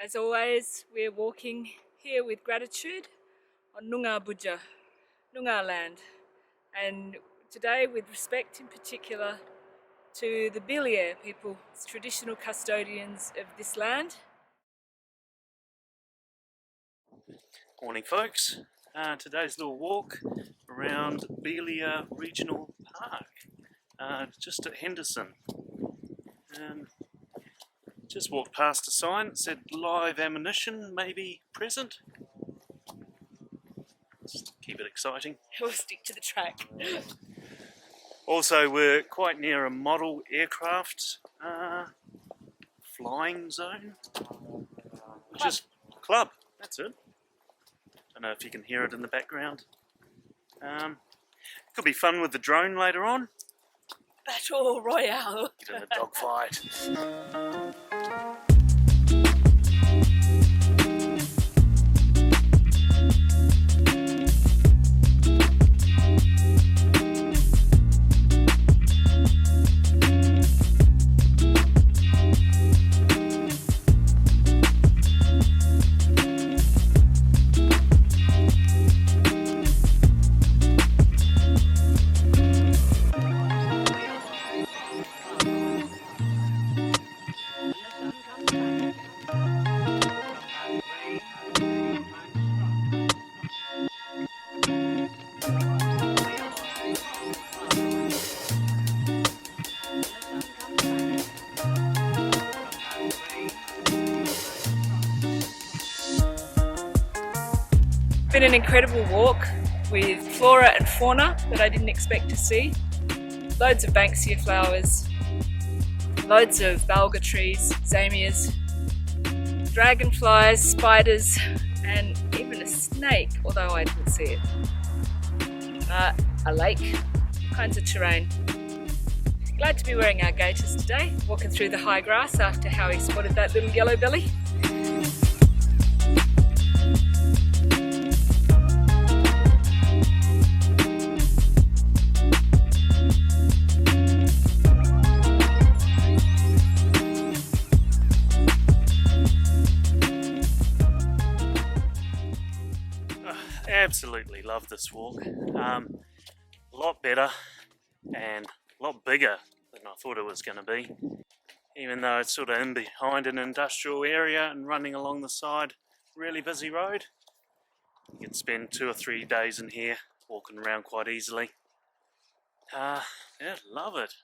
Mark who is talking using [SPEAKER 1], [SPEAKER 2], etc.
[SPEAKER 1] As always, we're walking here with gratitude on Noongar Budja, Noongar land, and today with respect in particular to the Beeliar people, traditional custodians of this land.
[SPEAKER 2] Morning folks, today's little walk around Beeliar Regional Park, just at Henderson. Just walked past a sign that said live ammunition may be present. Just keep it exciting.
[SPEAKER 1] We'll stick to the track.
[SPEAKER 2] Also, we're quite near a model aircraft flying zone, which is club. That's it. Don't know if you can hear it in the background. Could be fun with the drone later on.
[SPEAKER 1] Battle Royale.
[SPEAKER 2] Get in a dogfight.
[SPEAKER 1] Been an incredible walk with flora and fauna that I didn't expect to see. Loads of banksia flowers, loads of balga trees, zamias, dragonflies, spiders, and even a snake, although I didn't see it. A lake, all kinds of terrain. Glad to be wearing our gaiters today, walking through the high grass after Howie spotted that little yellow belly.
[SPEAKER 2] Absolutely love this walk. A lot better and a lot bigger than I thought it was going to be. Even though it's sort of in behind an industrial area and running along the side, really busy road. You can spend 2 or 3 days in here walking around quite easily. Yeah, love it.